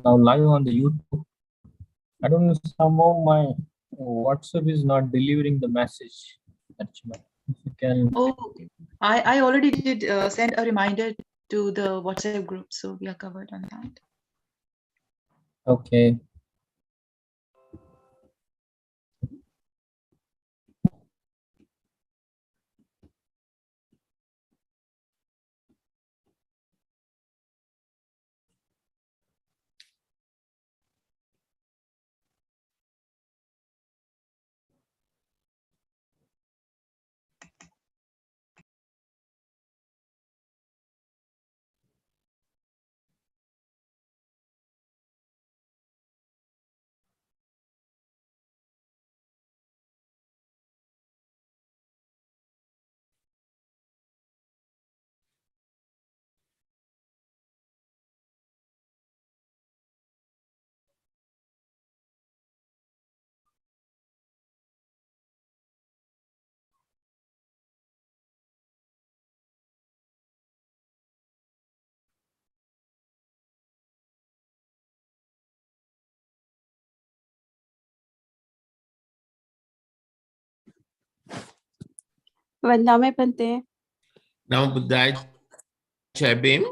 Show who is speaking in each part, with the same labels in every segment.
Speaker 1: now live on the YouTube. I don't know, somehow my WhatsApp is not delivering the message. Actually, if you can.
Speaker 2: Oh, I already did send a reminder to the WhatsApp group, so we are covered on that.
Speaker 1: Okay.
Speaker 3: Vandame Bhante.
Speaker 4: Namo Buddhaya, Jai Bhim.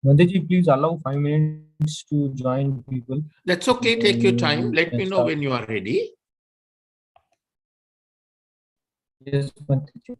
Speaker 1: Bhanteji, please allow 5 minutes to join people.
Speaker 4: That's okay. Take your time.
Speaker 1: Then
Speaker 4: Let
Speaker 1: we
Speaker 4: me
Speaker 1: can
Speaker 4: know
Speaker 1: start.
Speaker 4: when you are ready.
Speaker 1: Yes, Bhanteji.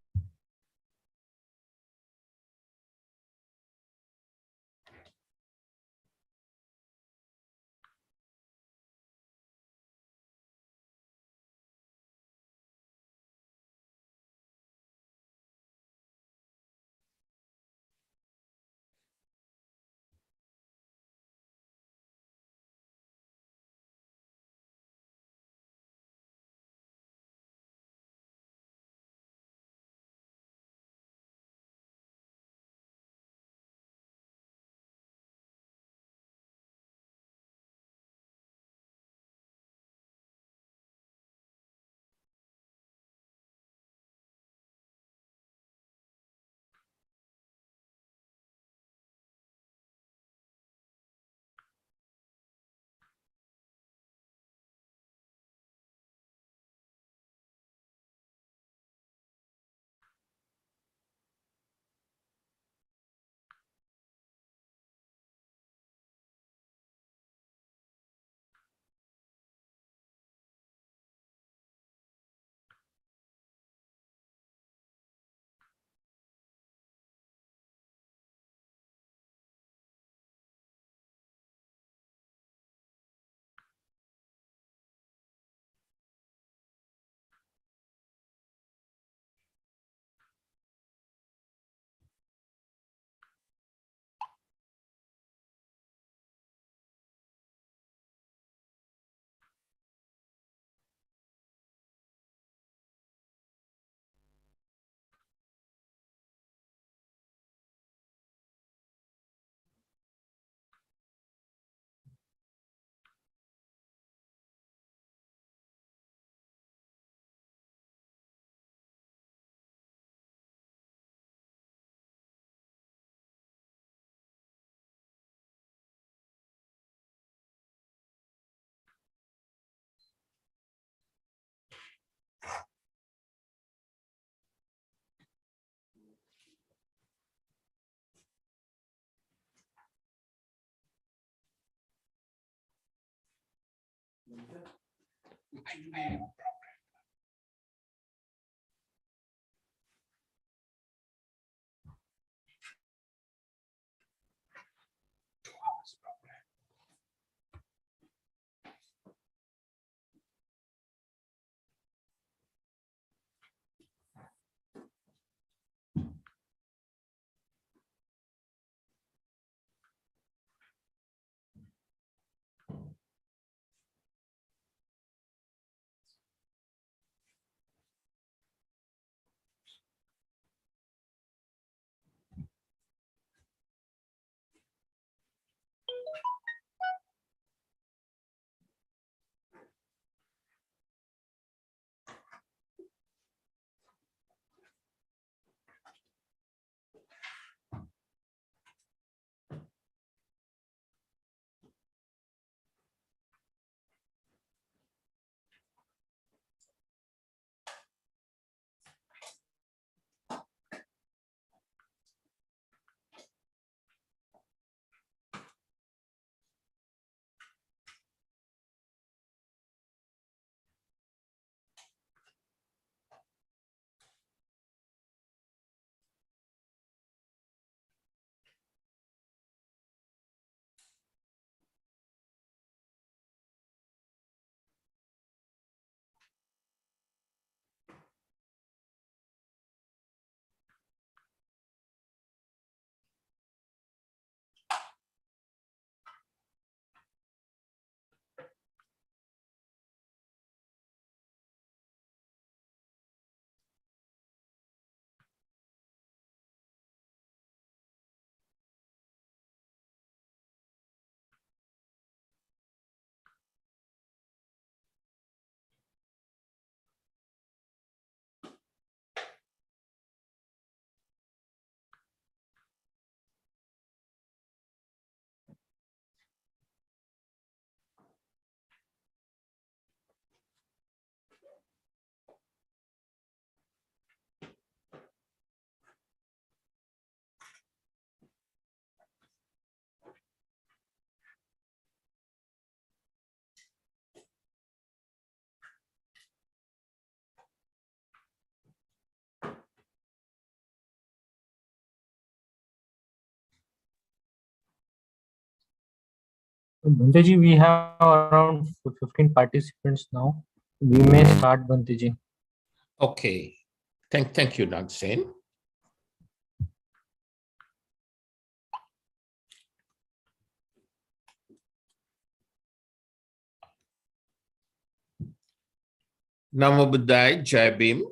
Speaker 1: Bhanteji, we have around 15 participants now. We may start, Bhanteji.
Speaker 4: Okay. Thank you, Nagsen. Namo Buddhaya, Jai Bhim.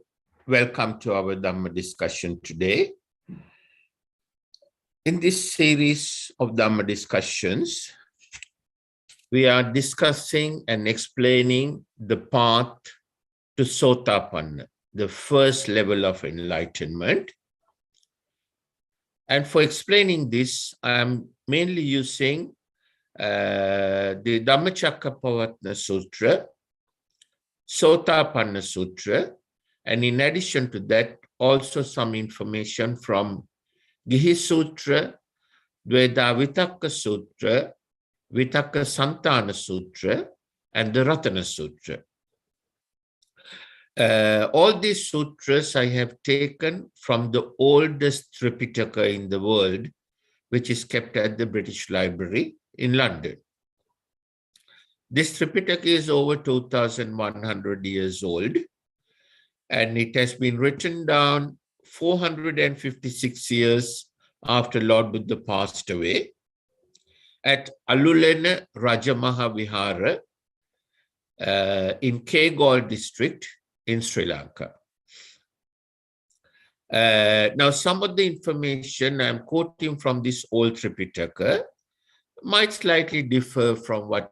Speaker 4: Welcome to our Dhamma discussion today. In this series of Dhamma discussions, we are discussing and explaining the path to Sothapanna, the first level of enlightenment. And for explaining this, I am mainly using the Dhammacakkappavattana Sutra, Sothapanna Sutra, and in addition to that, also some information from Gihi Sutra, Dveda Vitakka Sutra, Vitakka Santana Sutra, and the Ratana Sutra. All these sutras I have taken from the oldest Tripitaka in the world, which is kept at the British Library in London. This Tripitaka is over 2,100 years old, and it has been written down 456 years after Lord Buddha passed away at Alulena Rajamaha Vihara in Kegol district in Sri Lanka. Now, some of the information I'm quoting from this old Tripitaka might slightly differ from what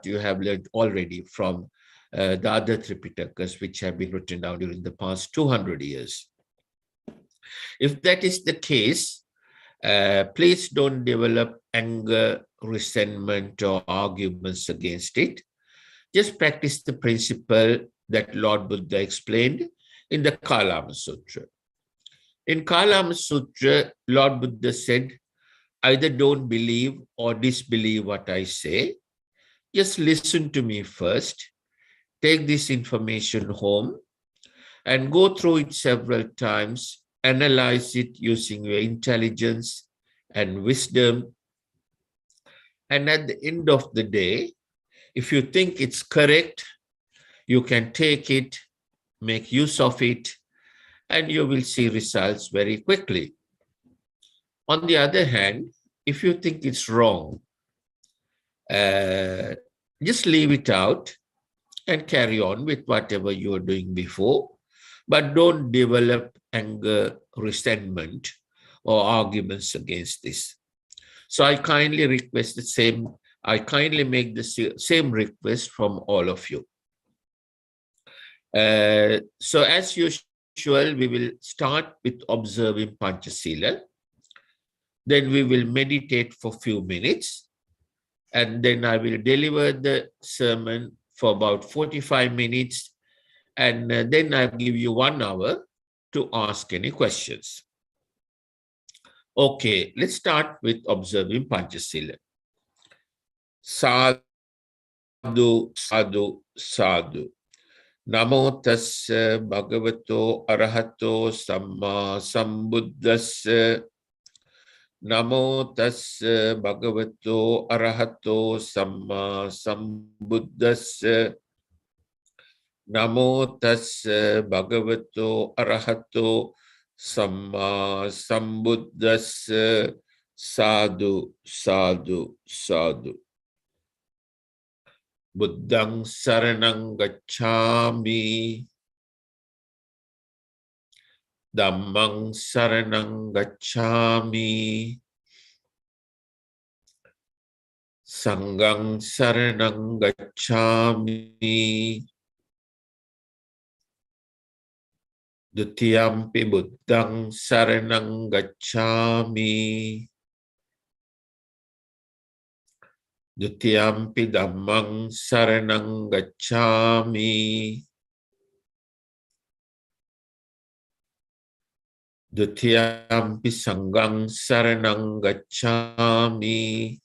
Speaker 4: you have learned already from the other Tripitakas which have been written down during the past 200 years. If that is the case, please don't develop anger, resentment, or arguments against it. Just practice the principle that Lord Buddha explained in the Kalama Sutra. In Kalama Sutra, Lord Buddha said, either don't believe or disbelieve what I say. Just listen to me first. Take this information home and go through it several times. Analyze it using your intelligence and wisdom. And at the end of the day, if you think it's correct, you can take it, make use of it, and you will see results very quickly. On the other hand, if you think it's wrong, just leave it out and carry on with whatever you were doing before, but don't develop anger, resentment, or arguments against this. So I kindly request the same, I kindly make the same request from all of you. So as usual, we will start with observing pancha seela. Then we will meditate for a few minutes. And then I will deliver the sermon for about 45 minutes. And then I'll give you 1 hour to ask any questions. Okay, let's start with observing pancha seela. Sadhu, sadhu, sadhu. Namo tassa bhagavato arahato samma sambuddhassa. Namo tassa bhagavato arahato samma sambuddhassa. Namo tassa bhagavato arahato samma sambuddhassa. Sadhu, sadhu, sadhu. Buddhang saranang gacchami. Dhammang saranang gacchami. Sanghang saranang gacchami. Dutiyampi buddhang saranang gacchami. Dutiyampi dhammang saranang gacchami. Dutiyampi sanghang saranang gacchami.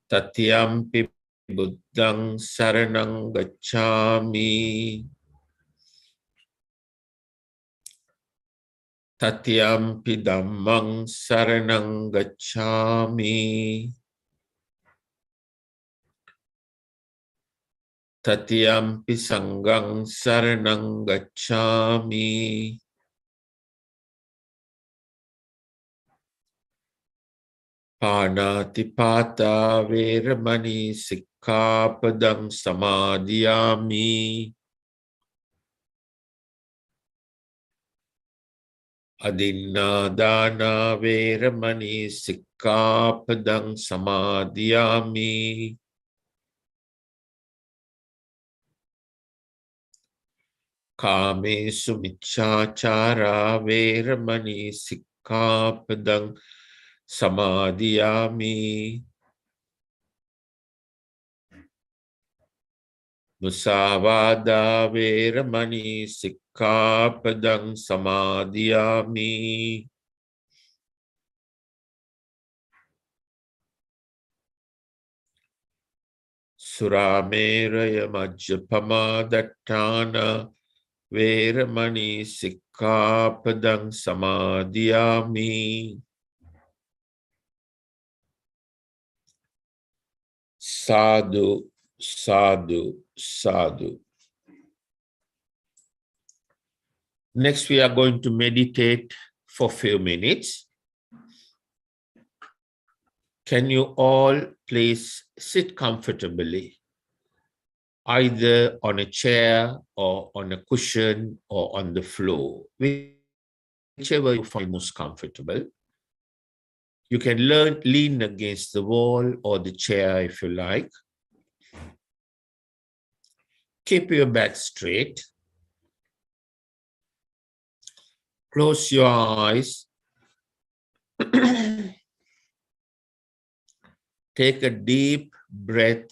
Speaker 4: Tatiyampi buddhang saranang gacchami. Tatyampi dhammang saranang gacchami. Tatyampi sanghang saranang gacchami. Panatipata veramani sikkhapadang samadhiyami. Adinnadana veramani sikkhapadang samadhiyami. Kamesu miccācara veramani sikkhapadang samadhiyami. Musavada veramani sikkhapadang samadhiyami. Surameraya majjapama dattana veramani sikkhapadang samadhiyami. Sadhu, sadhu, sadhu. Next, we are going to meditate for a few minutes. Can you all please sit comfortably, either on a chair or on a cushion or on the floor, whichever you find most comfortable. You can lean against the wall or the chair if you like. Keep your back straight. Close your eyes. Take a deep breath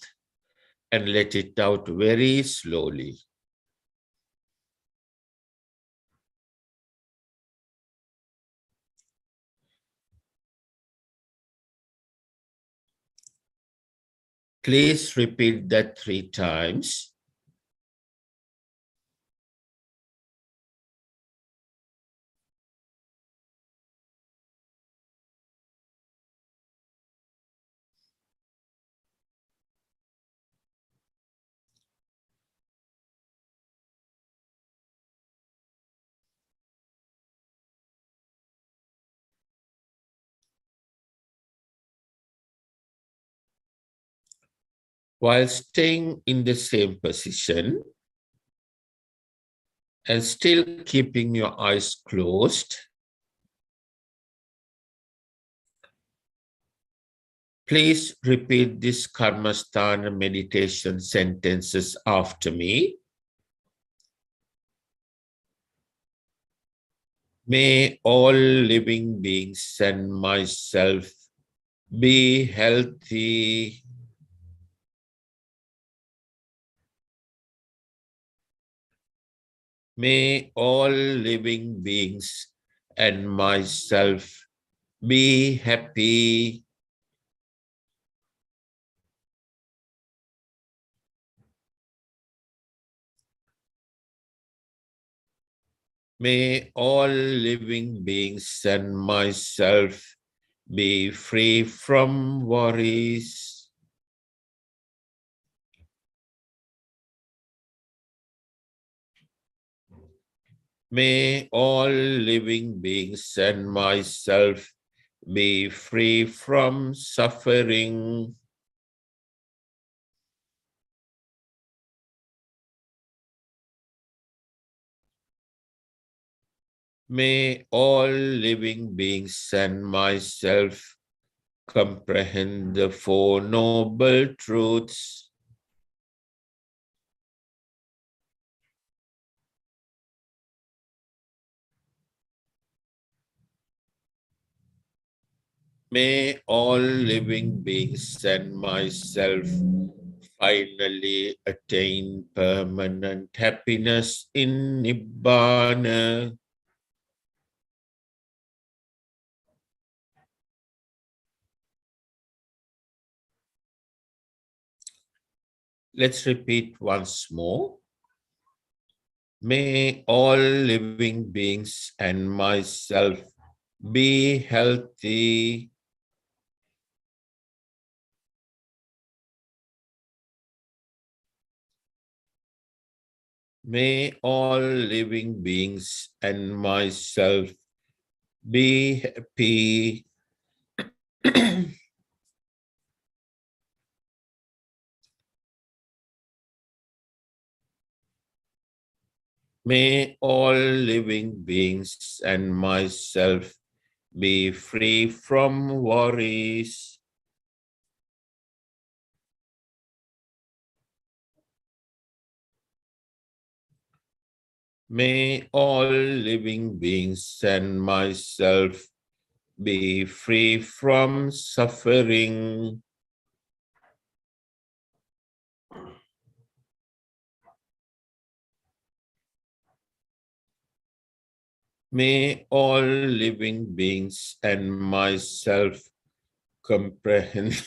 Speaker 4: and let it out very slowly. Please repeat that 3 times. While staying in the same position and still keeping your eyes closed, please repeat this Karmasthana meditation sentences after me. May all living beings and myself be healthy. May all living beings and myself be happy. May all living beings and myself be free from worries. May all living beings and myself be free from suffering. May all living beings and myself comprehend the 4 noble truths. May all living beings and myself finally attain permanent happiness in Nibbana. Let's repeat once more. May all living beings and myself be healthy. May all living beings and myself be happy. May all living beings and myself be free from worries. May all living beings and myself be free from suffering. May all living beings and myself comprehend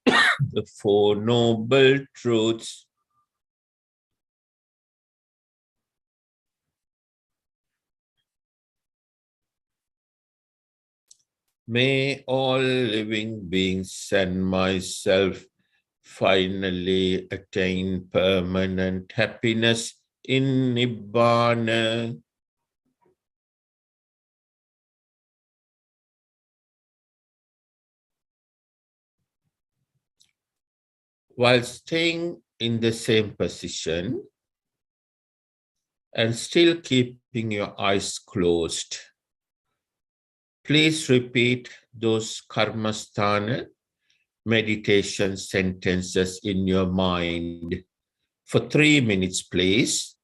Speaker 4: the Four Noble Truths. May all living beings and myself finally attain permanent happiness in Nibbana. While staying in the same position and still keeping your eyes closed, please repeat those karmasthana meditation sentences in your mind for 3 minutes, please.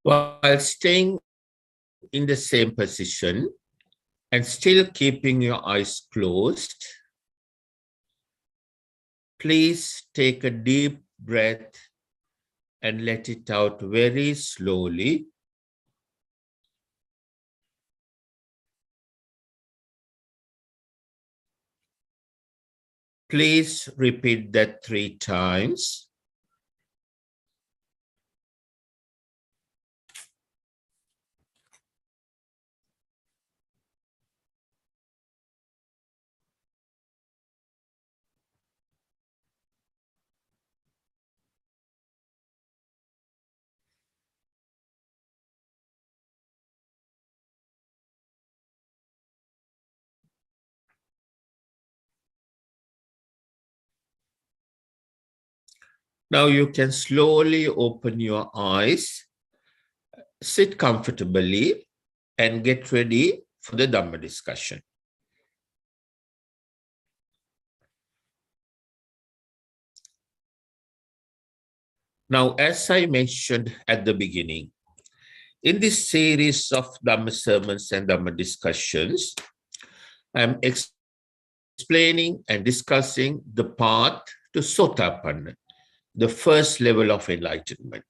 Speaker 4: while staying in the same position and still keeping your eyes closed. Please take a deep breath and let it out very slowly. Please repeat that 3 times. Now you can slowly open your eyes, sit comfortably, and get ready for the Dhamma discussion. Now, as I mentioned at the beginning, in this series of Dhamma sermons and Dhamma discussions, I'm explaining and discussing the path to Sothapanna, the first level of enlightenment.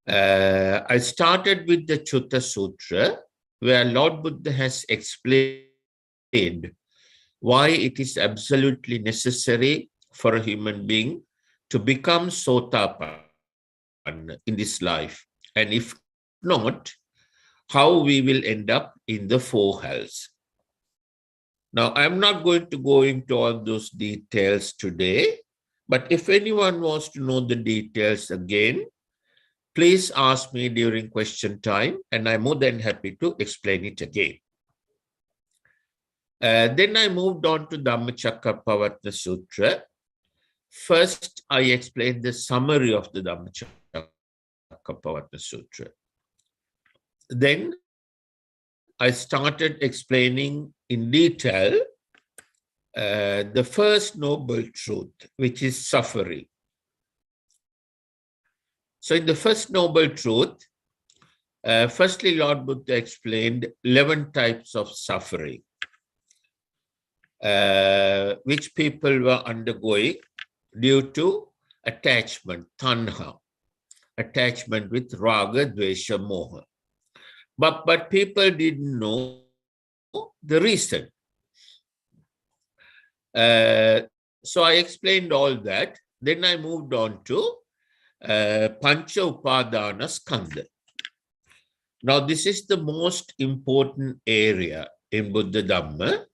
Speaker 4: I started with the Chutta Sutra, where Lord Buddha has explained why it is absolutely necessary for a human being to become Sothapanna in this life. And if not, how we will end up in the 4 hells. Now, I'm not going to go into all those details today, but if anyone wants to know the details again, please ask me during question time, and I'm more than happy to explain it again. Then I moved on to Dhammacakkappavattana Sutra. First, I explained the summary of the Dhammacakkappavattana Sutra. Then I started explaining in detail the first noble truth, which is suffering. So in the first noble truth, firstly, Lord Buddha explained 11 types of suffering, which people were undergoing due to attachment, tanha, attachment with raga, dvesha, moha. But people didn't know the reason. So I explained all that. Then I moved on to pancha upadana skandha. Now, this is the most important area in Buddha Dhamma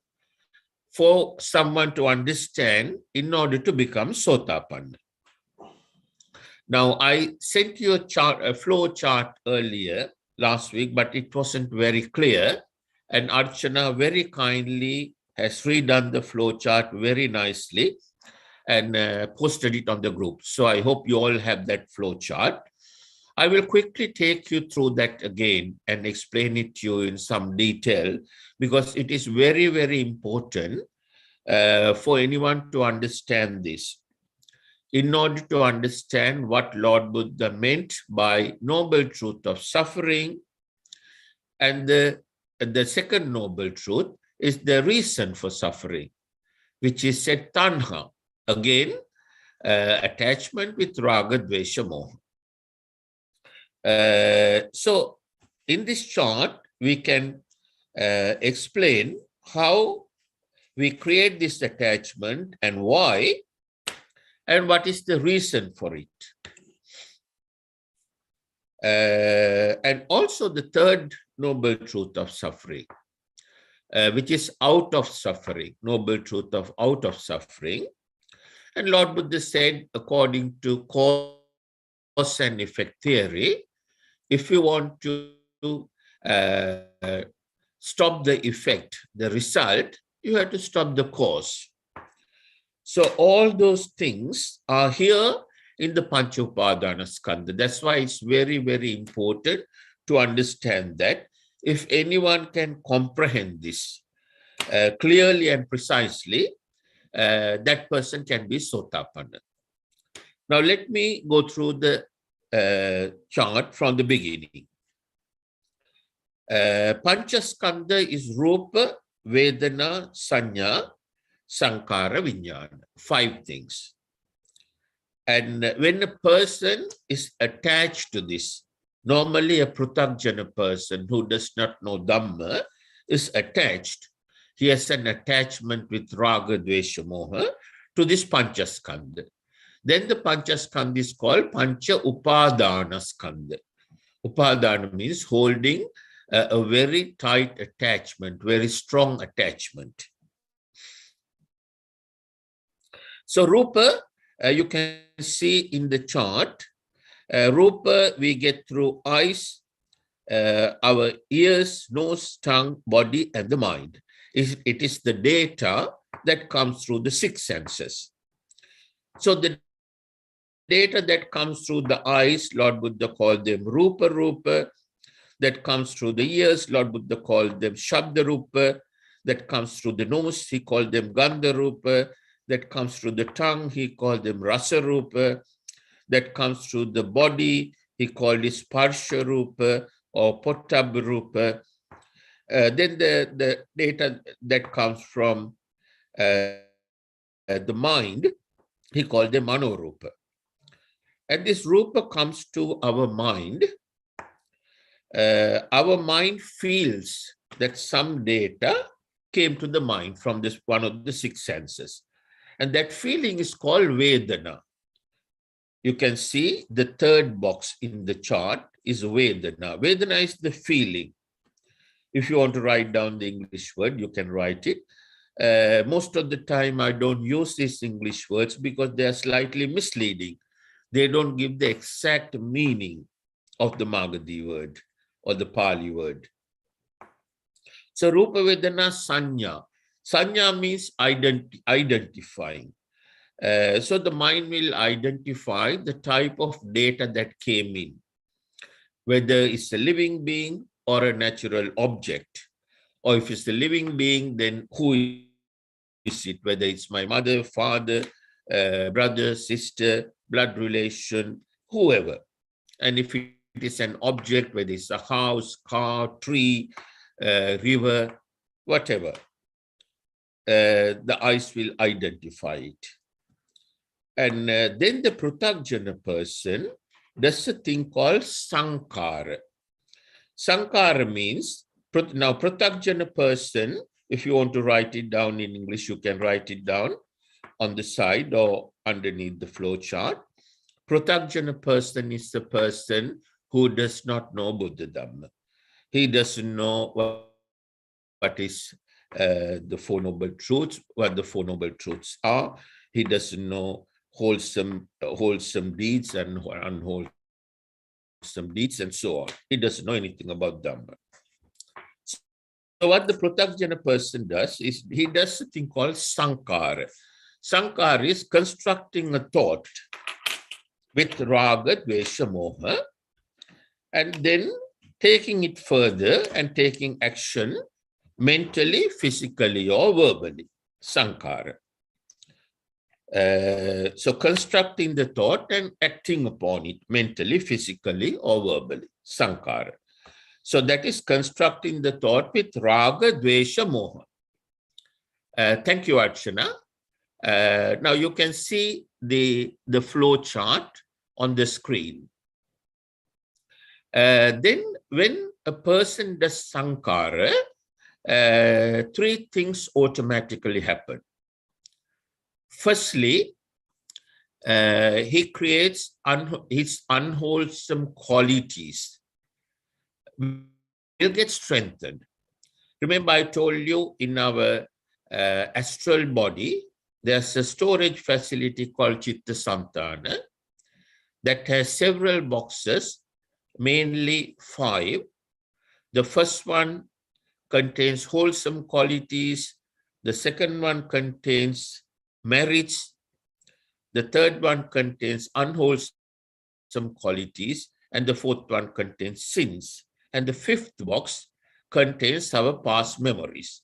Speaker 4: for someone to understand in order to become Sothapanna. Now, I sent you a flow chart earlier last week, but it wasn't very clear. And Archana very kindly has redone the flow chart very nicely and posted it on the group. So I hope you all have that flow chart. I will quickly take you through that again and explain it to you in some detail, because it is very, very important for anyone to understand this. In order to understand what Lord Buddha meant by noble truth of suffering, and the second noble truth is the reason for suffering, which is said tanha, again, attachment with raga, dvesha, moha. So in this chart, we can explain how we create this attachment and why, and what is the reason for it. And also the third noble truth of suffering, which is out of suffering, noble truth of out of suffering. And Lord Buddha said, according to cause and effect theory, if you want to stop the effect, the result, you have to stop the cause. So all those things are here in the pancha upadana skandha. That's why it's very, very important to understand that. If anyone can comprehend this clearly and precisely, that person can be Sothapanna. Now let me go through the chart from the beginning. Panchaskandha is Rupa, Vedana, Sanya, Sankhara, Vijnana. 5 things. And when a person is attached to this, normally a Prutagjana person who does not know Dhamma is attached. He has an attachment with Raga, Dvesha, Moha to this Panchaskandha. Then the Panchaskandha is called Pancha Upadana Skandha. Upadana means holding a very tight attachment, very strong attachment. So Rupa, you can see in the chart, Rupa we get through eyes, our ears, nose, tongue, body, and the mind. It is the data that comes through the 6 senses. So the data that comes through the eyes, Lord Buddha called them Rupa Rupa. That comes through the ears, Lord Buddha called them Shabda Rupa. That comes through the nose, he called them Gandha Rupa. That comes through the tongue, he called them Rasa Rupa. That comes through the body, he called it Sparsha Rupa or Pottabha Rupa. Then the data that comes from the mind, he called them Mano Rupa. And this Rupa comes to our mind. Our mind feels that some data came to the mind from this one of the 6 senses. And that feeling is called Vedana. You can see the 3rd box in the chart is Vedana. Vedana is the feeling. If you want to write down the English word, you can write it. Most of the time, I don't use these English words because they are slightly misleading. They don't give the exact meaning of the Magadhi word or the Pali word. So Rupa Vedana Sanya. Sanya means identifying. So the mind will identify the type of data that came in, whether it's a living being or a natural object. Or if it's a living being, then who is it? Whether it's my mother, father, brother, sister, blood relation, whoever. And if it is an object, whether it's a house, car, tree, river, whatever, the eyes will identify it. And then the Prutagjana person does a thing called sankhara. Sankhara means, now Prutagjana person, if you want to write it down in English, you can write it down on the side or underneath the flow chart. Prutagjana person is the person who does not know Buddha Dhamma. He doesn't know what is the 4 Noble Truths, what the 4 Noble Truths are. He doesn't know wholesome deeds and unwholesome deeds and so on. He doesn't know anything about Dhamma. So what the Prutagjana person does is he does a thing called sankhara. Sankhara is constructing a thought with raga, dvesha, moha, and then taking it further and taking action mentally, physically, or verbally. Sankhara. So constructing the thought and acting upon it mentally, physically, or verbally. Sankhara. So that is constructing the thought with raga, dvesha, moha. Thank you, Archana. Now you can see the flow chart on the screen. Then when a person does sankhara, 3 things automatically happen. Firstly, he creates his unwholesome qualities will get strengthened. Remember, I told you in our astral body, there's a storage facility called Vijithavansa that has several boxes, mainly 5. The first one contains wholesome qualities. The second one contains merits. The third one contains unwholesome qualities. And the 4th one contains sins. And the 5th box contains our past memories.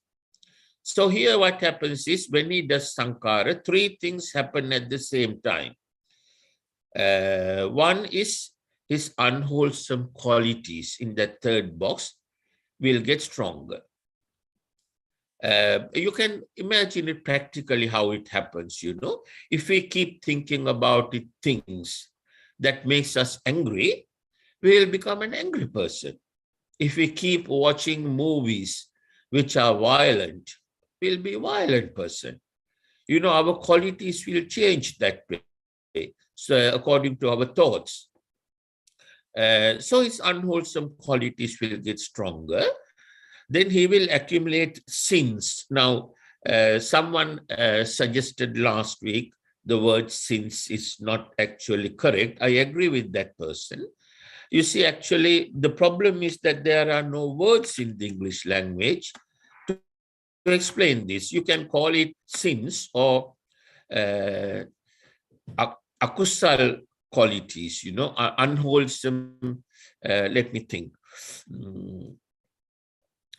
Speaker 4: So here what happens is when he does sankhara, 3 things happen at the same time. One is his unwholesome qualities in that third box will get stronger. You can imagine it practically how it happens, you know. If we keep thinking about it, things that makes us angry, we will become an angry person. If we keep watching movies which are violent, we'll be a violent person. You know, our qualities will change that way. So according to our thoughts. So his unwholesome qualities will get stronger. Then he will accumulate sins. Now, someone suggested last week the word sins is not actually correct. I agree with that person. You see, actually, the problem is that there are no words in the English language to explain this. You can call it sins or akusal qualities, you know, unwholesome, let me think.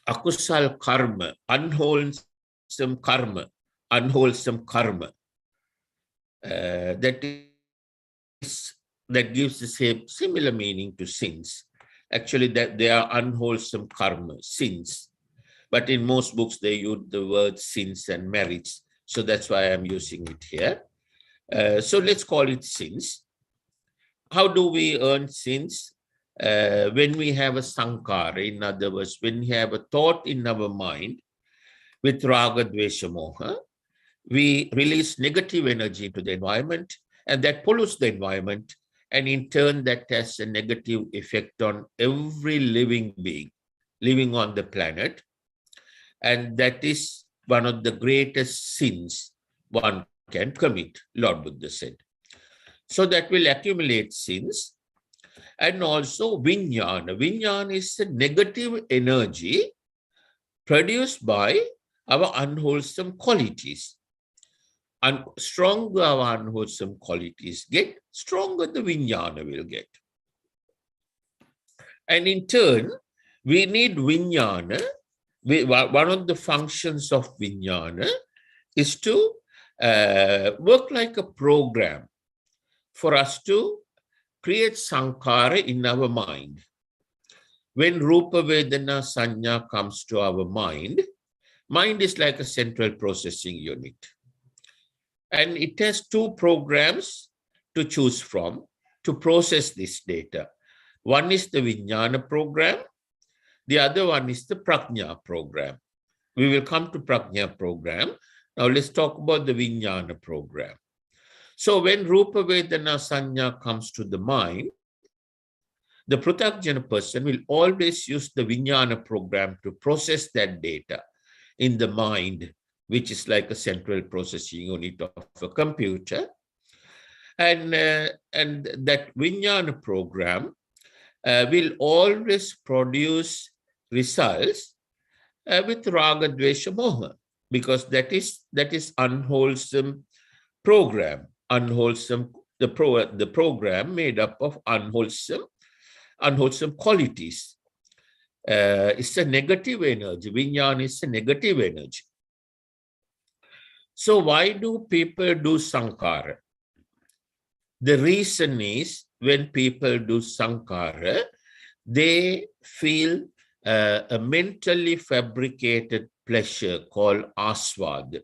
Speaker 4: Akusal karma, unwholesome karma, unwholesome karma. That gives the same similar meaning to sins. Actually, that they are unwholesome karma, sins. But in most books, they use the word sins and merits. So that's why I'm using it here. So let's call it sins. How do we earn sins? When we have a sankhara, in other words, when we have a thought in our mind with raga, dvesha, moha, we release negative energy into the environment, and that pollutes the environment, and in turn that has a negative effect on every living being living on the planet. And that is one of the greatest sins one can commit, Lord Buddha said. So that will accumulate sins. And also vijnana. Vijnana is a negative energy produced by our unwholesome qualities. And stronger our unwholesome qualities get, stronger the vijnana will get. And in turn, we need vijnana. One of the functions of vijnana is to work like a program for us to create sankhara in our mind. When Rupa Vedana Sanya comes to our mind is like a central processing unit. And it has two programs to choose from to process this data. One is the Vijnana program. The other one is the Prajna program. We will come to Prajna program. Now let's talk about the Vijnana program. So when Rupa Vedana Sanya comes to the mind, the Pruthakjana person will always use the Vijnana program to process that data in the mind, which is like a central processing unit of a computer. And that Vijnana program will always produce results with Raga, Dvesha, Moha, because that is unwholesome program. Unwholesome, the program made up of unwholesome qualities. It's a negative energy. Vijnana is a negative energy. So why do people do sankhara? The reason is when people do sankhara, they feel a mentally fabricated pleasure called aswad.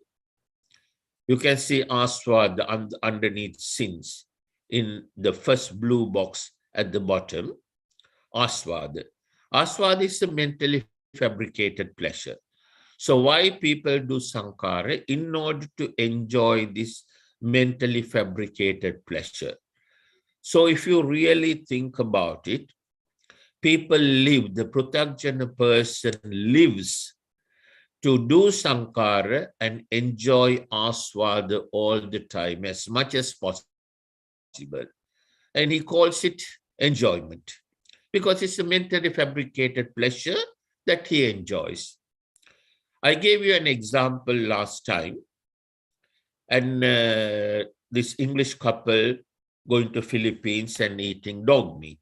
Speaker 4: You can see aswad underneath sins in the first blue box at the bottom. Aswad. Aswad is a mentally fabricated pleasure. So why people do sankhara? In order to enjoy this mentally fabricated pleasure. So if you really think about it, people live, the Pruthakjana person lives to do sankhara and enjoy aswada all the time, as much as possible. And he calls it enjoyment, because it's a mentally fabricated pleasure that he enjoys. I gave you an example last time, and this English couple going to Philippines and eating dog meat.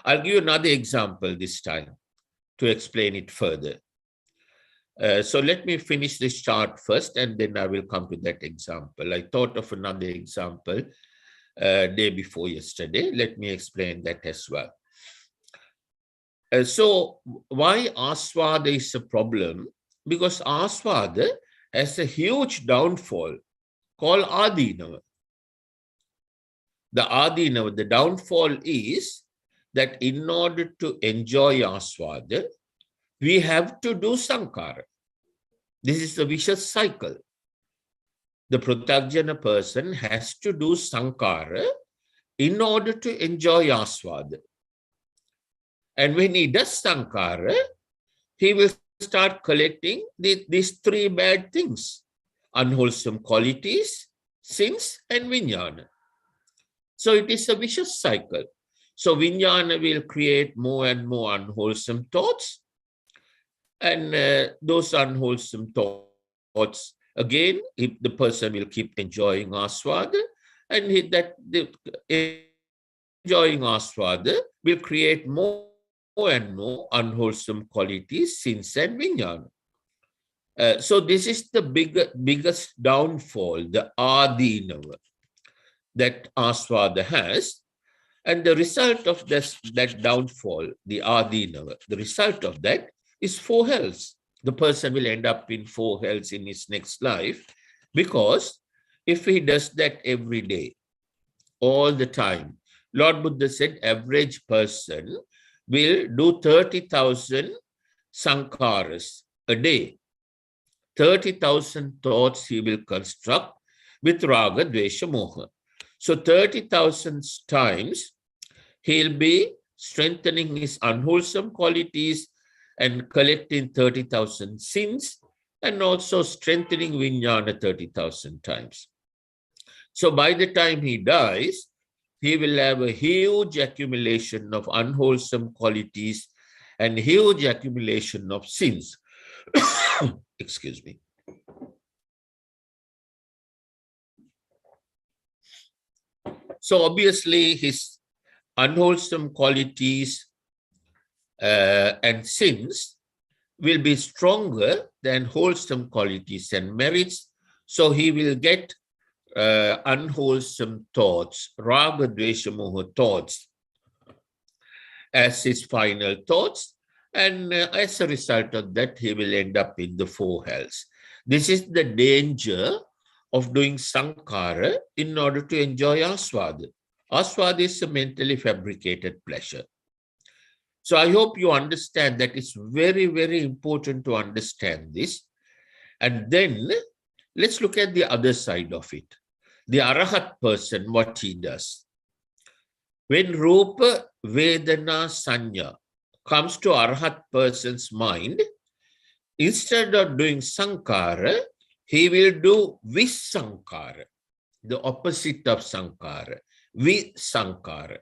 Speaker 4: I'll give you another example this time to explain it further. So let me finish this chart first, and then I will come to that example. I thought of another example day before yesterday. Let me explain that as well. So why aswada is a problem? Because aswada has a huge downfall called adinava. The adinava, the downfall is that in order to enjoy aswada, we have to do sankhara. This is a vicious cycle. The pratyajna person has to do sankhara in order to enjoy aswada. And when he does sankhara, he will start collecting these three bad things: unwholesome qualities, sins, and vijnana. So it is a vicious cycle. So vijnana will create more and more unwholesome thoughts. And those unwholesome thoughts, again, the person will keep enjoying aswada, and enjoying aswada will create more and more unwholesome qualities, sins, and vijnana. So this is the biggest downfall, the adinava, that aswada has. And the result of that downfall, the adinava, the result of that is 4 hells. The person will end up in 4 hells in his next life, because if he does that every day, all the time, Lord Buddha said average person will do 30,000 sankharas a day. 30,000 thoughts he will construct with raga, dvesha, moha. So 30,000 times he'll be strengthening his unwholesome qualities and collecting 30,000 sins, and also strengthening vijnana 30,000 times. So by the time he dies, he will have a huge accumulation of unwholesome qualities and huge accumulation of sins. Excuse me. So obviously his unwholesome qualities and sins will be stronger than wholesome qualities and merits. So he will get unwholesome thoughts, raga, dvesha, moha thoughts as his final thoughts. And as a result of that, he will end up in the 4 hells. This is the danger of doing sankhara in order to enjoy aswada. Aswada is a mentally fabricated pleasure. So I hope you understand that it's very, very important to understand this. And then let's look at the other side of it. The arahat person, what he does. When rupa, vedana, sanya comes to arahat person's mind, instead of doing sankhara, he will do visankhara, the opposite of sankhara, visankhara.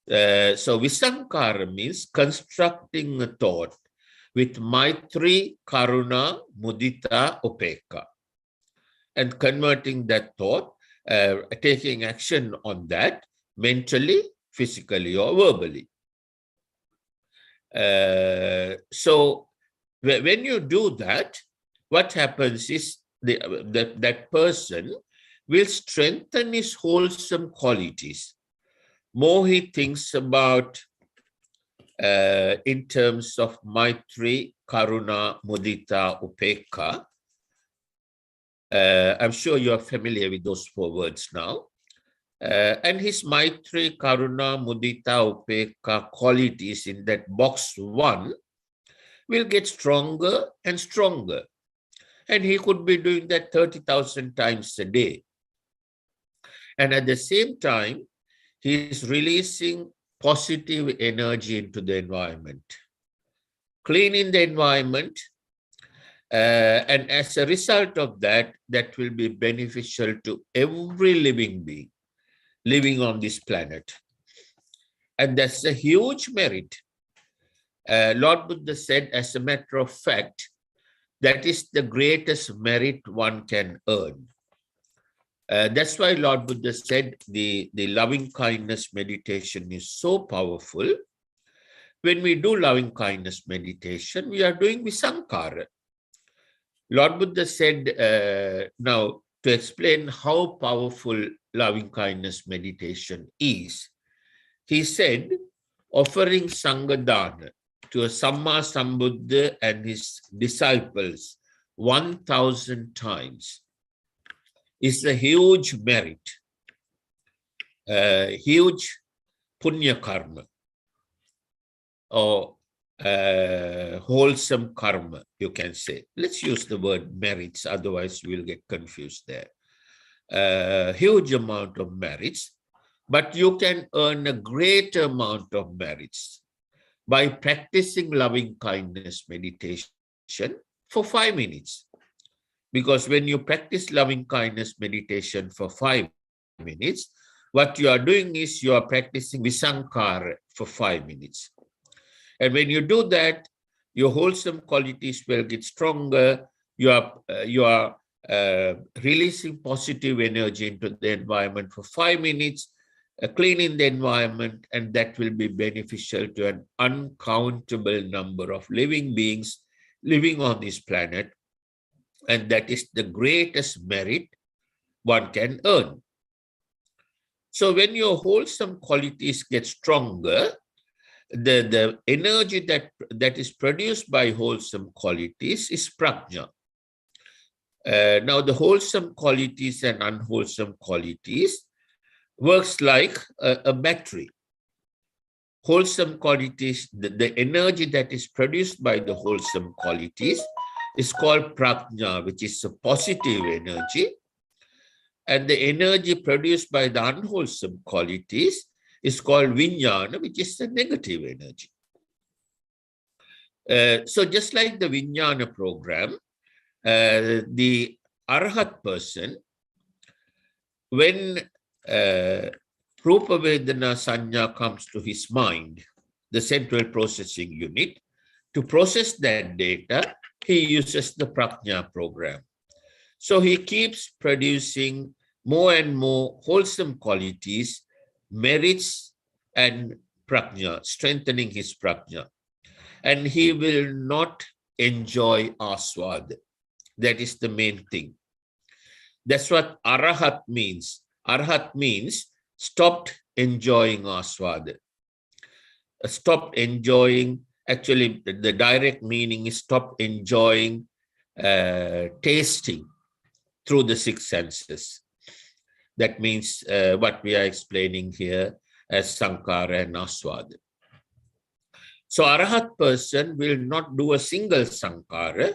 Speaker 4: So visankhara means constructing a thought with maitri, karuna, mudita, upeka, and converting that thought, taking action on that mentally, physically, or verbally. So when you do that, what happens is that person will strengthen his wholesome qualities. More he thinks about in terms of maitri, karuna, mudita, upeka. I'm sure you are familiar with those 4 words now. And his maitri, karuna, mudita, upeka qualities in that box 1 will get stronger and stronger. And he could be doing that 30,000 times a day. And at the same time, he is releasing positive energy into the environment, cleaning the environment. And as a result of that, that will be beneficial to every living being living on this planet. And that's a huge merit. Lord Buddha said, as a matter of fact, that is the greatest merit one can earn. That's why Lord Buddha said the loving kindness meditation is so powerful. When we do loving kindness meditation, we are doing visankhara. Lord Buddha said, now, to explain how powerful loving kindness meditation is. He said, offering Sangadana to a Samma Sambuddha and his disciples 1,000 times is a huge merit, huge punya karma, or wholesome karma, you can say. Let's use the word merits, otherwise we'll get confused there. Huge amount of merits, but you can earn a great amount of merits by practicing loving kindness meditation for 5 minutes. Because when you practice loving kindness meditation for 5 minutes, what you are doing is you are practicing visankhara for 5 minutes. And when you do that, your wholesome qualities will get stronger. You are releasing positive energy into the environment for 5 minutes, cleaning the environment, and that will be beneficial to an uncountable number of living beings living on this planet. And that is the greatest merit one can earn. So when your wholesome qualities get stronger, the energy that is produced by wholesome qualities is prajna. Now the wholesome qualities and unwholesome qualities works like a battery. Wholesome qualities, the energy that is produced by the wholesome qualities is called prajna, which is a positive energy. And the energy produced by the unwholesome qualities is called vijnana, which is the negative energy. So just like the vijnana program, the arahat person, when Rupa Vedana Sanya comes to his mind, the central processing unit, to process that data, he uses the prajna program. So he keeps producing more and more wholesome qualities, merits, and prajna, strengthening his prajna. And he will not enjoy aswad. That is the main thing. That's what arahat means. Arahat means stopped enjoying aswad. Stopped enjoying, actually the direct meaning is stop enjoying tasting through the 6 senses. That means what we are explaining here as sankhara and aswad. So arahat person will not do a single sankhara.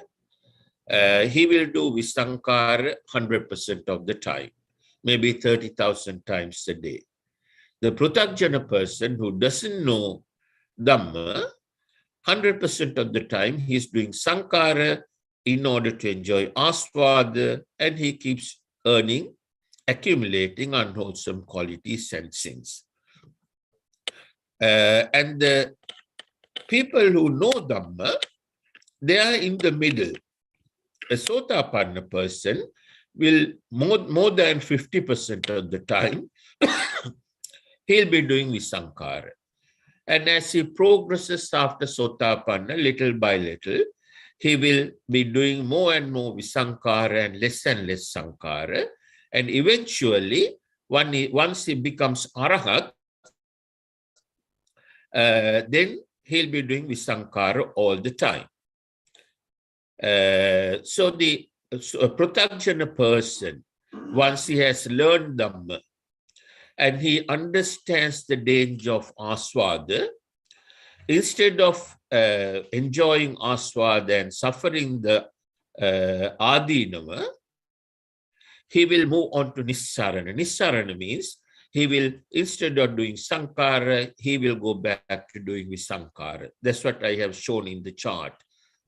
Speaker 4: He will do visankhara 100% of the time, maybe 30,000 times a day. The pruthajjana person who doesn't know Dhamma, 100% of the time he is doing sankhara in order to enjoy aswada, and he keeps earning, accumulating unwholesome qualities and sins. And the people who know Dhamma, they are in the middle. A Sothapanna person will more than 50% of the time, he'll be doing visankhara. And as he progresses after Sothapanna, little by little, he will be doing more and more visankhara and less sankhara. And eventually, once he becomes arahat, then he'll be doing visankhara all the time. So a pruthajjana person, once he has learned Dhamma and he understands the danger of aswada, instead of enjoying aswada and suffering the adinava, he will move on to nissarana. Nissarana means he will, instead of doing sankhara, he will go back to doing visankhara. That's what I have shown in the chart.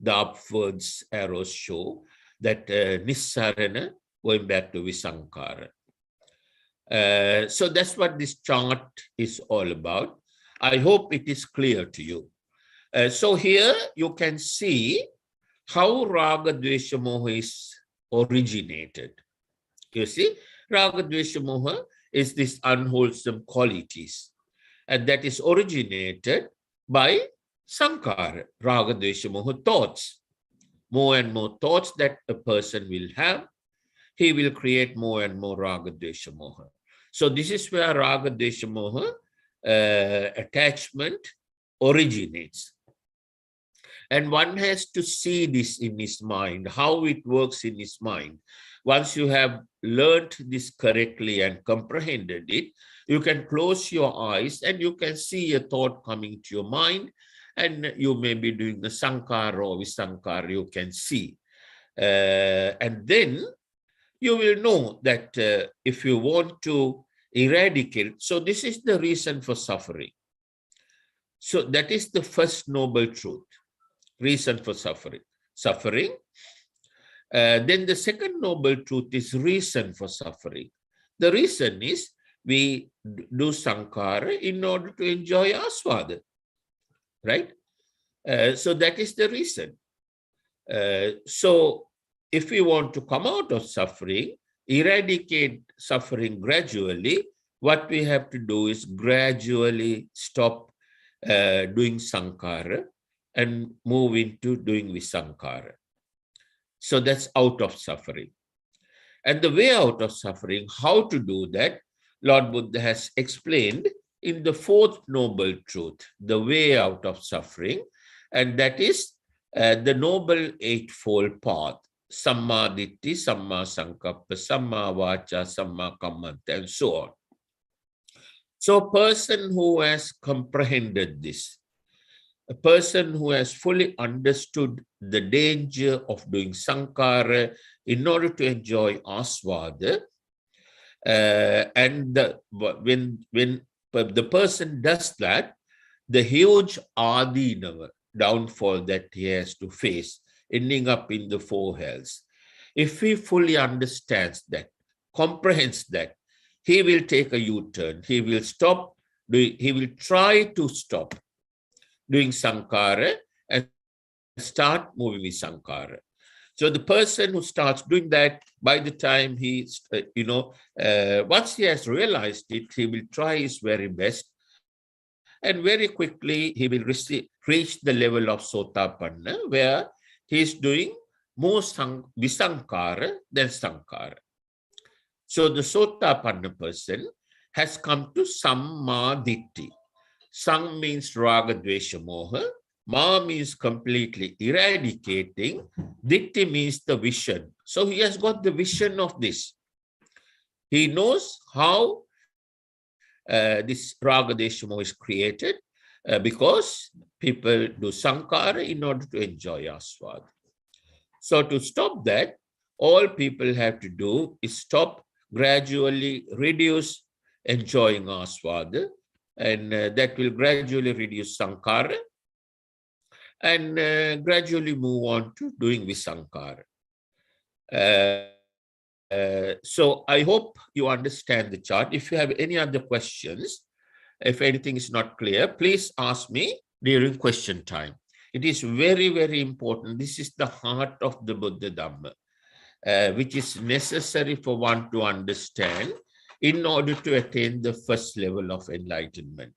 Speaker 4: The upwards arrows show that nissarana going back to visankhara. So that's what this chart is all about. I hope it is clear to you. So here you can see how Raga Dvesha Moha is originated. You see, Raga Dvesha Moha is this unwholesome qualities, and that is originated by sankhara, Raga Dvesha Moha thoughts. More and more thoughts that a person will have he will create more and more raga, dvesha, moha. So this is where raga, dvesha, moha attachment originates. And one has to see this in his mind, how it works in his mind. Once you have learned this correctly and comprehended it, you can close your eyes and you can see a thought coming to your mind, and you may be doing the sankhara or visankhara, you can see. And then you will know that if you want to eradicate, so this is the reason for suffering. So that is the first noble truth, reason for suffering. Then the second noble truth is reason for suffering. The reason is we do sankhara in order to enjoy aswada, right? So that is the reason. So if we want to come out of suffering, eradicate suffering gradually, what we have to do is gradually stop doing sankhara and move into doing visankhara. So that's out of suffering. And the way out of suffering, how to do that, Lord Buddha has explained in the fourth noble truth, the way out of suffering, and that is the noble eightfold path, samma ditti, samma sankappa, samma vacha, samma kammanta, and so on. So a person who has comprehended this, a person who has fully understood the danger of doing sankhara in order to enjoy aswada, and when the person does that, the huge adinava, downfall that he has to face, ending up in the four hells, if he fully understands that, comprehends that, he will take a U-turn. He will stop doing, he will try to stop doing sankhara and start moving with sankhara. So the person who starts doing that, by the time he, once he has realized it, he will try his very best, and very quickly he will reach the level of Sothapanna, where he is doing more visankhara than sankhara. So the Sothapanna person has come to samma ditti. Sang means raga, dvesha, moha. Ma means completely eradicating. Ditti means the vision. So he has got the vision of this. He knows how this raga, dvesha, moha is created because people do sankhara in order to enjoy aswada. So to stop that, all people have to do is stop, gradually reduce enjoying aswada, and that will gradually reduce sankhara and gradually move on to doing visankhara. So I hope you understand the chart. If you have any other questions, if anything is not clear, please ask me during question time. It is very, very important. This is the heart of the Buddha Dhamma, which is necessary for one to understand in order to attain the first level of enlightenment.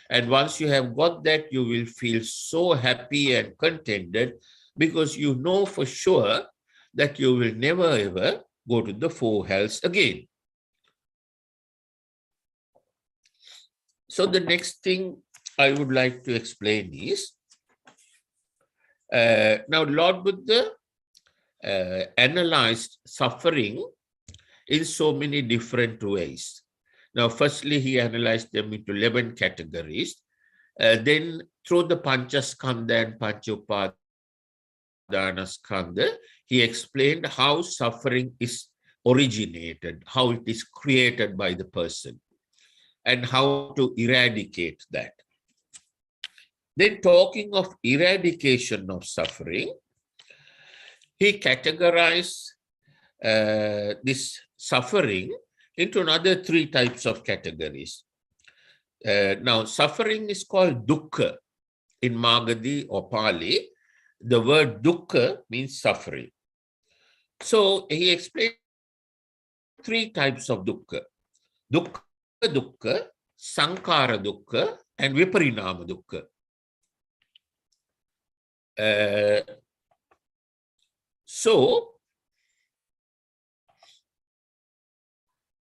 Speaker 4: And once you have got that, you will feel so happy and contented, because you know for sure that you will never ever go to the four hells again. So the next thing I would like to explain is, now Lord Buddha analyzed suffering in so many different ways. Now, firstly, he analyzed them into 11 categories. Then through the pancha skandha and pancha upadana skandha, he explained how suffering is originated, how it is created by the person, and how to eradicate that. Then, talking of eradication of suffering, he categorized this suffering into another 3 types of categories. Now, suffering is called dukkha in Magadhi or Pali. The word dukkha means suffering. So he explained 3 types of dukkha: dukkha dukkha, sankhara dukkha, and viparinama dukkha. So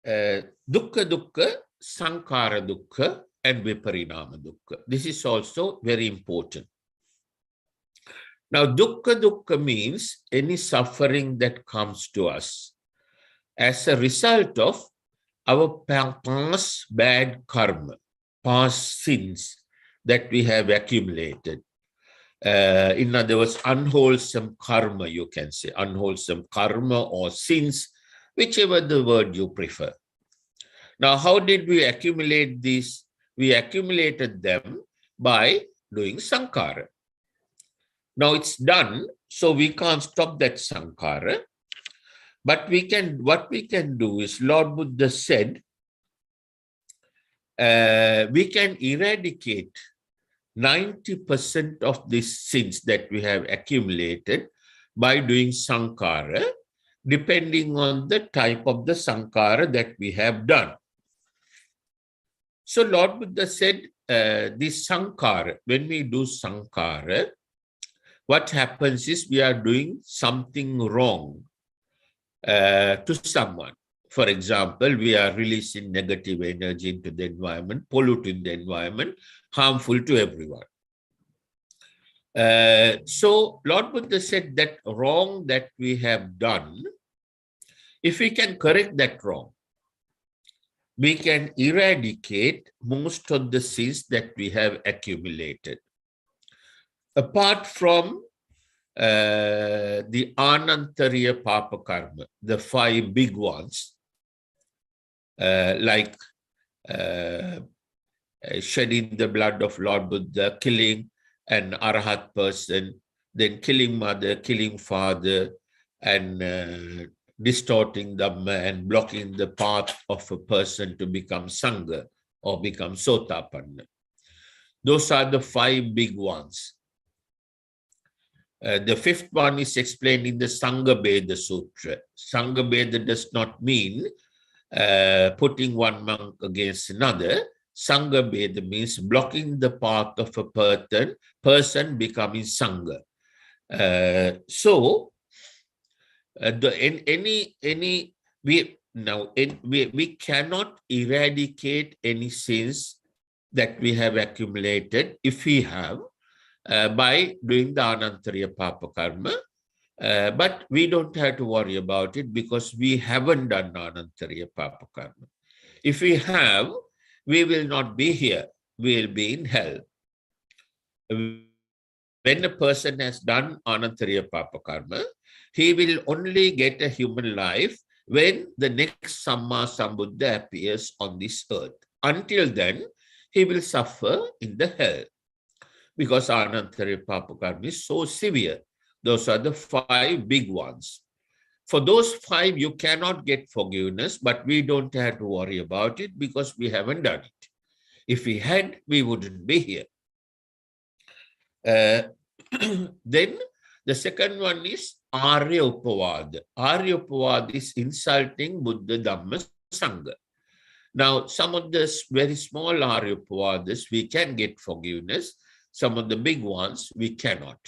Speaker 4: dukkha dukkha, sankhara dukkha, and viparinama dukkha. This is also very important. Now, dukkha dukkha means any suffering that comes to us as a result of our past bad karma, past sins that we have accumulated. In other words, unwholesome karma, you can say, unwholesome karma or sins, whichever the word you prefer. Now, how did we accumulate these? We accumulated them by doing sankhara. Now it's done, so we can't stop that sankhara. But what we can do is, Lord Buddha said, we can eradicate 90% of these sins that we have accumulated by doing sankhara, depending on the type of the sankhara that we have done. So Lord Buddha said, this sankhara, when we do sankhara, what happens is we are doing something wrong to someone. For example, we are releasing negative energy into the environment, polluting the environment, harmful to everyone. So Lord Buddha said that wrong that we have done, if we can correct that wrong, we can eradicate most of the sins that we have accumulated. Apart from the anantariya papa karma, the 5 big ones, like shedding the blood of Lord Buddha, killing an arahat person, then killing mother, killing father, and distorting Dhamma and blocking the path of a person to become sangha or become Sothapanna. Those are the 5 big ones. The 5th one is explained in the Sangha Bheda Sutra. Sangha Bheda does not mean putting one monk against another. Sangha Bheda means blocking the path of a person becoming Sangha. We cannot eradicate any sins that we have accumulated, if we have, by doing the anantariya papa karma, but we don't have to worry about it because we haven't done anantariya papa karma. If we have, we will not be here, we will be in hell. When a person has done anantariya papa karma, he will only get a human life when the next Samma Sambuddha appears on this earth. Until then, he will suffer in the hell, because anantariya papa karma is so severe. Those are the 5 big ones. For those 5, you cannot get forgiveness, but we don't have to worry about it because we haven't done it. If we had, we wouldn't be here. Then the second one is Arya Upavada. Arya Upavada is insulting Buddha, Dhamma, Sangha. Now, some of the very small Arya Upavadas, we can get forgiveness. Some of the big ones, we cannot.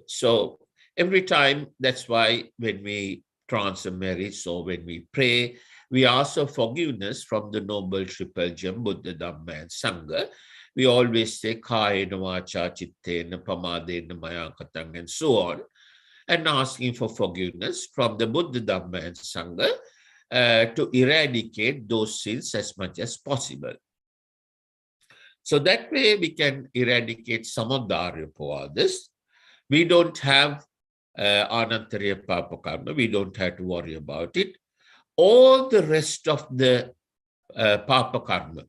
Speaker 4: So every time, that's why when we transfer marriage or when we pray, we ask for forgiveness from the Noble Triple Gem, Buddha, Dhamma, and Sangha. We always say, Kayena Vacha Chittena Pamadena Maya Katang, and so on, and asking for forgiveness from the Buddha, Dhamma, and Sangha to eradicate those sins as much as possible. So that way we can eradicate some of the Arya Upavadas. We don't have anantariya papa karma. We don't have to worry about it. All the rest of the papa karma,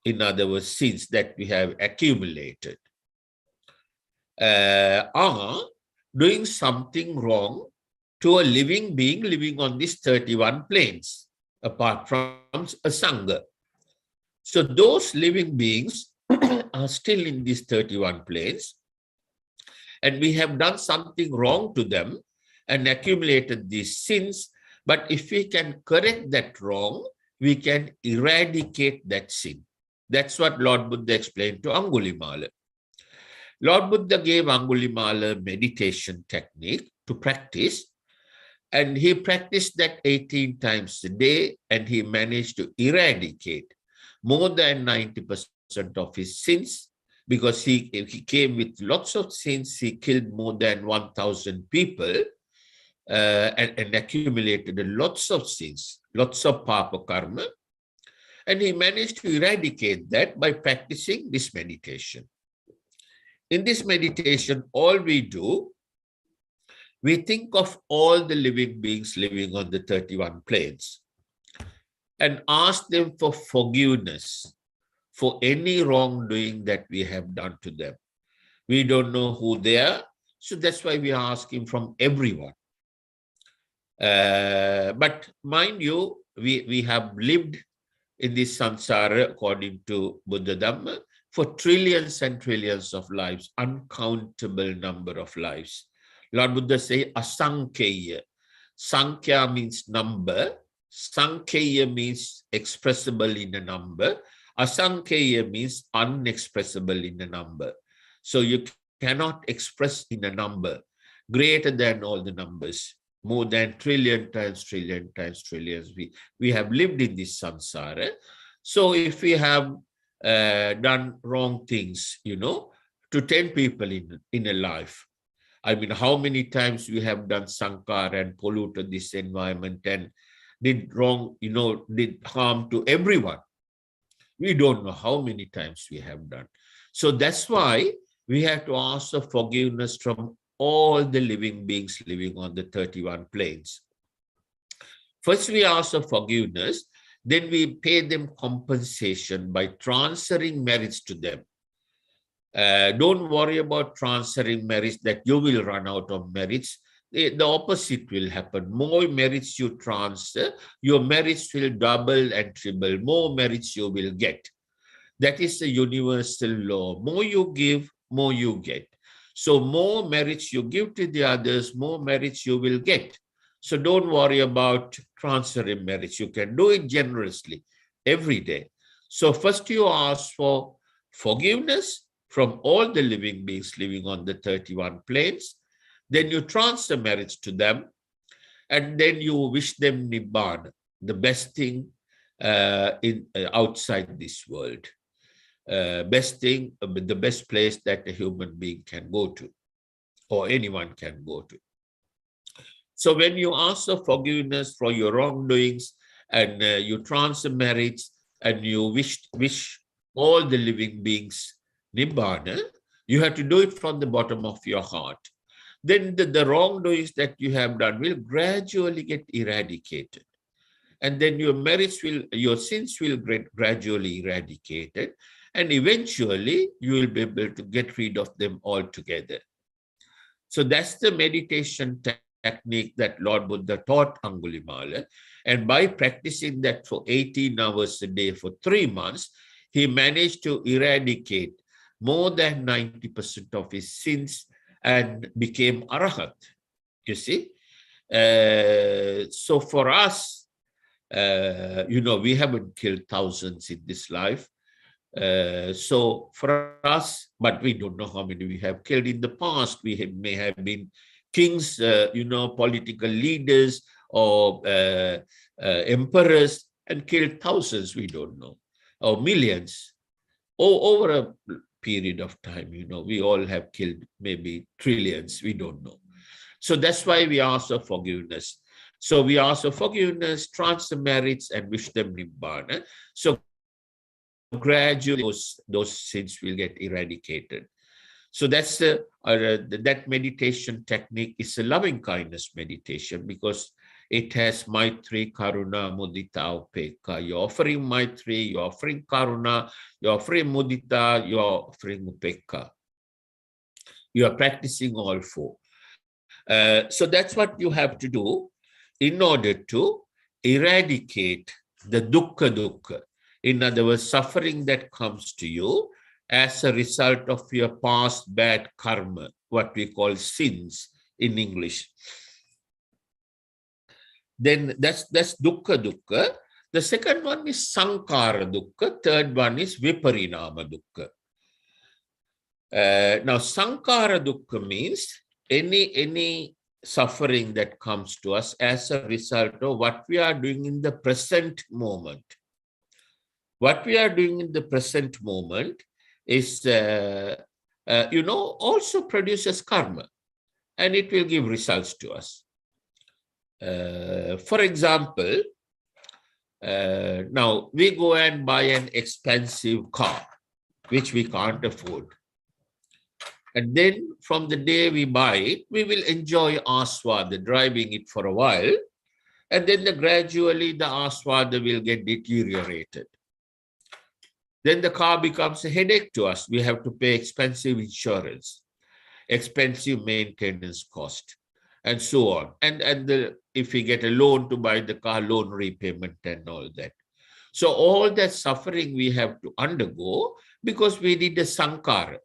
Speaker 4: in other words, sins that we have accumulated, are doing something wrong to a living being living on these 31 planes, apart from a sangha. So those living beings are still in these 31 planes, and we have done something wrong to them and accumulated these sins. But if we can correct that wrong, we can eradicate that sin. That's what Lord Buddha explained to Angulimala. Lord Buddha gave Angulimala meditation technique to practice, And he practiced that 18 times a day, and he managed to eradicate more than 90% of his sins, because he came with lots of sins. He killed more than 1,000 people and accumulated lots of sins, lots of papa karma. And he managed to eradicate that by practicing this meditation. In this meditation, all we do, we think of all the living beings living on the 31 planes and ask them for forgiveness for any wrongdoing that we have done to them. We don't know who they are, so that's why we are asking from everyone. But mind you, we have lived in this samsara, according to Buddha Dhamma, for trillions and trillions of lives, uncountable number of lives. Lord Buddha say asankheya. Sankhya means number. Sankheya means expressible in a number. Asankheya means unexpressible in a number. So you cannot express in a number greater than all the numbers. More than trillion times trillions. We have lived in this samsara. So if we have done wrong things, to 10 people in a life, I mean, how many times we have done sankhara and polluted this environment and did wrong, did harm to everyone. We don't know how many times we have done. So that's why we have to ask for forgiveness from all the living beings living on the 31 planes. First, we ask for forgiveness, then we pay them compensation by transferring merits to them. Don't worry about transferring merits that you will run out of merits. The opposite will happen. More merits you transfer, your merits will double and triple. More merits you will get. That is the universal law. More you give, more you get. So more merits you give to the others, more merits you will get. So don't worry about transferring merits. You can do it generously every day. So first you ask for forgiveness from all the living beings living on the 31 planes. Then you transfer merits to them. And then you wish them Nibbana, the best thing outside this world. Best thing, the best place that a human being can go to, or anyone can go to. So when you ask for forgiveness for your wrongdoings, and you transfer merits, and you wish all the living beings Nibbana, you have to do it from the bottom of your heart. Then the wrongdoings that you have done will gradually get eradicated. And then your sins will get gradually eradicated. And eventually, you will be able to get rid of them altogether. So that's the meditation technique that Lord Buddha taught Angulimala. And by practicing that for 18 hours a day for 3 months, he managed to eradicate more than 90% of his sins and became arahat. You see? So for us, we haven't killed thousands in this life. So for us, but we don't know how many we have killed in the past. We may have been kings, political leaders, or emperors, and killed thousands, we don't know, or millions. Over a period of time, we all have killed maybe trillions, we don't know. So that's why we ask for forgiveness. So we ask for forgiveness, transfer merits, and wish them Nibbana. So gradually those sins will get eradicated. So that's that meditation technique is a loving kindness meditation, because it has Maitri, Karuna, Mudita, Upekka. You're offering Maitri, you're offering Karuna, you're offering Mudita, you're offering Upekka. You are practicing all four. So that's what you have to do in order to eradicate the dukkha. In other words, suffering that comes to you as a result of your past bad karma, what we call sins in English. Then that's dukkha. The second one is sankhara dukkha. Third one is viparinama dukkha. Now sankhara dukkha means any suffering that comes to us as a result of what we are doing in the present moment. What we are doing in the present moment is, also produces karma, and it will give results to us. For example, now we go and buy an expensive car, which we can't afford. And then from the day we buy it, we will enjoy aswada, driving it for a while. And then gradually the aswada will get deteriorated. Then the car becomes a headache to us. We have to pay expensive insurance, expensive maintenance cost, and so on. And if we get a loan to buy the car, loan repayment and all that. So all that suffering we have to undergo because we did a sankhara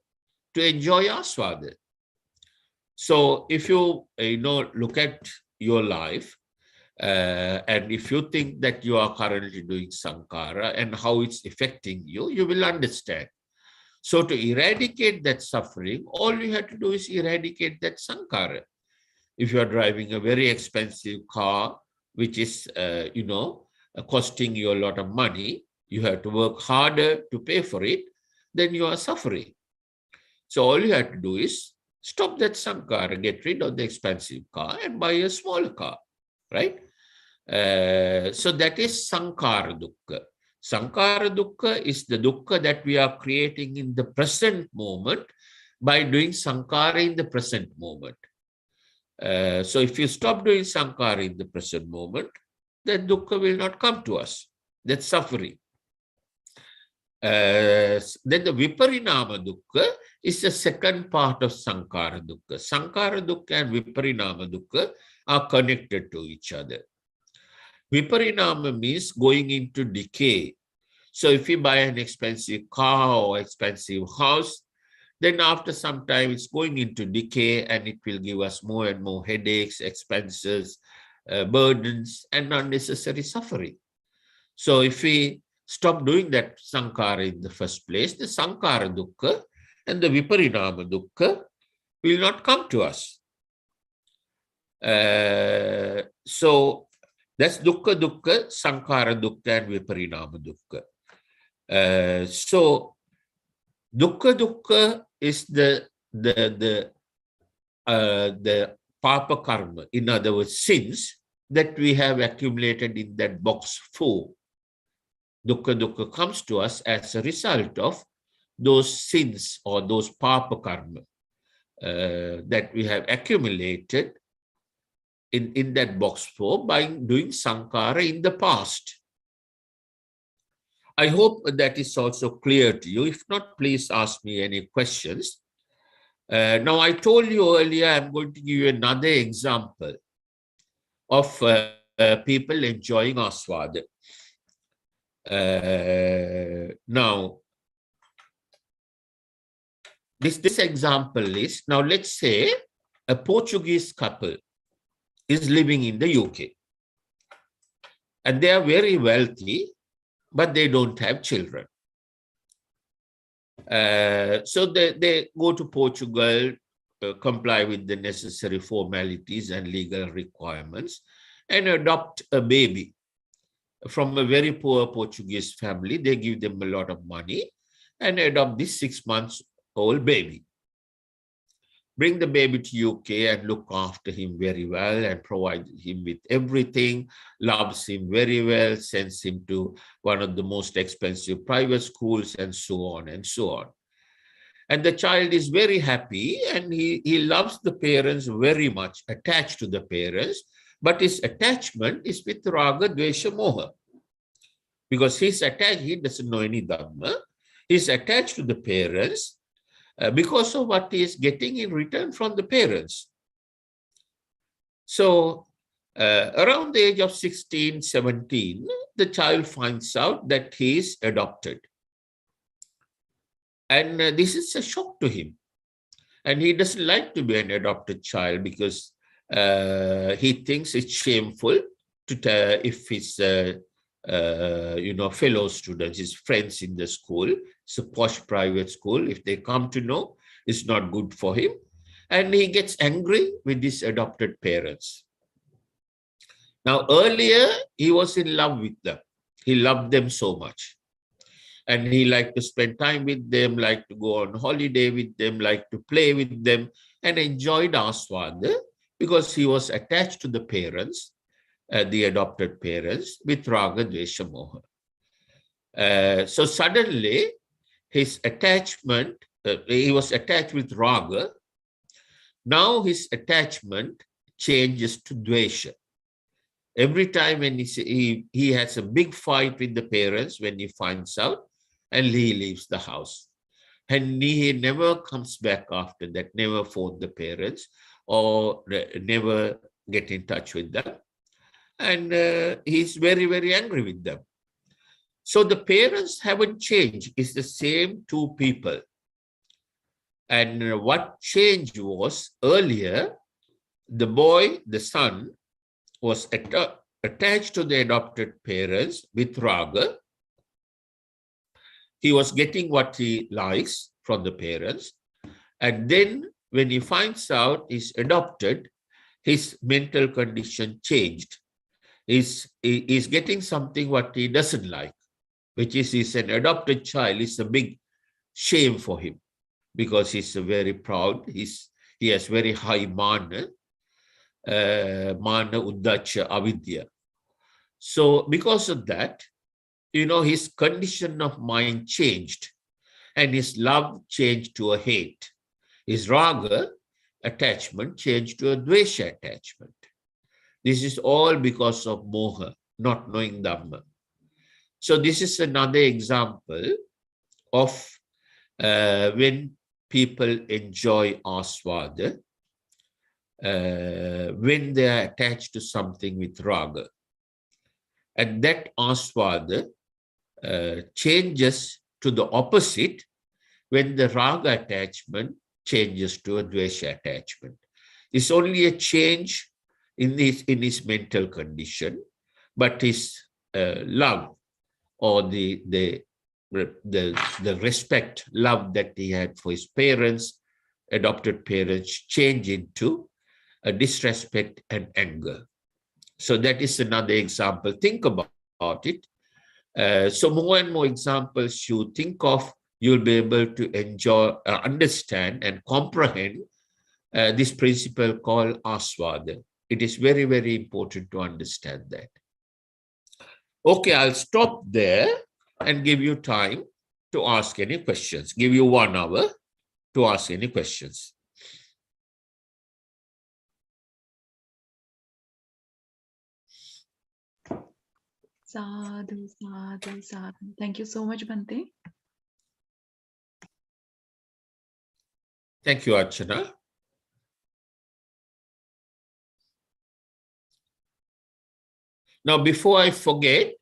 Speaker 4: to enjoy aswada. So if you look at your life, and if you think that you are currently doing sankhara and how it's affecting you, you will understand. So to eradicate that suffering, all you have to do is eradicate that sankhara. If you are driving a very expensive car, which is, costing you a lot of money, you have to work harder to pay for it, then you are suffering. So all you have to do is stop that sankhara, get rid of the expensive car and buy a smaller car, right? So that is sankhara dukkha. Sankhara dukkha is the dukkha that we are creating in the present moment by doing sankhara in the present moment. So if you stop doing sankhara in the present moment, then dukkha will not come to us. That's suffering. Then the viparinama dukkha is the second part of sankhara dukkha. Sankhara dukkha and viparinama dukkha are connected to each other. Viparinama means going into decay. So if you buy an expensive car or expensive house, then after some time it's going into decay and it will give us more and more headaches, expenses, burdens, and unnecessary suffering. So if we stop doing that sankhara in the first place, the sankhara dukkha and the viparinama dukkha will not come to us. So that's dukkha dukkha, sankhara dukkha, and viparinama dukkha. So dukkha dukkha is the papa karma, in other words, sins that we have accumulated in that box 4. Dukkha dukkha comes to us as a result of those sins or those papa karma that we have accumulated in that box 4 by doing sankhara in the past. I hope that is also clear to you. If not, please ask me any questions. Now, I told you earlier, I'm going to give you another example of people enjoying aswada. Now, this example is, now let's say a Portuguese couple is living in the UK and they are very wealthy, but they don't have children. So they go to Portugal, comply with the necessary formalities and legal requirements, and adopt a baby from a very poor Portuguese family. They give them a lot of money and adopt this 6-month-old baby. Bring the baby to UK and look after him very well and provide him with everything, loves him very well, sends him to one of the most expensive private schools, and so on and so on. And the child is very happy and he loves the parents very much, attached to the parents, but his attachment is with raga, dvesha, moha. Because he's attached, he doesn't know any Dhamma. He's attached to the parents because of what he is getting in return from the parents. So around the age of 16, 17, the child finds out that he is adopted. And this is a shock to him. And he doesn't like to be an adopted child because he thinks it's shameful to if his fellow students, his friends in the school, it's a posh private school, if they come to know, it's not good for him. and he gets angry with his adopted parents. Now, earlier, he was in love with them. He loved them so much. And he liked to spend time with them, liked to go on holiday with them, liked to play with them, and enjoyed Aswada because he was attached to the parents, the adopted parents, with Raga, Dvesha, Moha. So suddenly, his attachment, he was attached with Raga. Now his attachment changes to Dvesha. Every time when he has a big fight with the parents when he finds out, and he leaves the house. And he never comes back after that, never phone the parents or never get in touch with them. And he's very, very angry with them. So the parents haven't changed. It's the same two people. And what changed was earlier, the boy, the son, was attached to the adopted parents with Raga. He was getting what he likes from the parents. And then when he finds out he's adopted, his mental condition changed. He's getting something what he doesn't like, which is he's an adopted child. It's a big shame for him because he's very proud. He has very high mana, uddacha, avidya. So because of that, his condition of mind changed and his love changed to a hate. His raga attachment changed to a dvesha attachment. This is all because of moha, not knowing Dhamma. So this is another example of when people enjoy aswada, when they are attached to something with raga. And that aswada changes to the opposite when the raga attachment changes to a dvesha attachment. It's only a change in his mental condition, but his love or the respect, love that he had for his parents, adopted parents, change into a disrespect and anger. So that is another example. Think about it. So more and more examples you think of, you'll be able to enjoy, understand and comprehend this principle called aswada. It is very, very important to understand that. Okay, I'll stop there and give you time to ask any questions. Give you 1 hour to ask any questions.
Speaker 2: Sadhu, sadhu, sadhu. Thank you so much, Bhante.
Speaker 4: Thank you, Archana. Now, before I forget,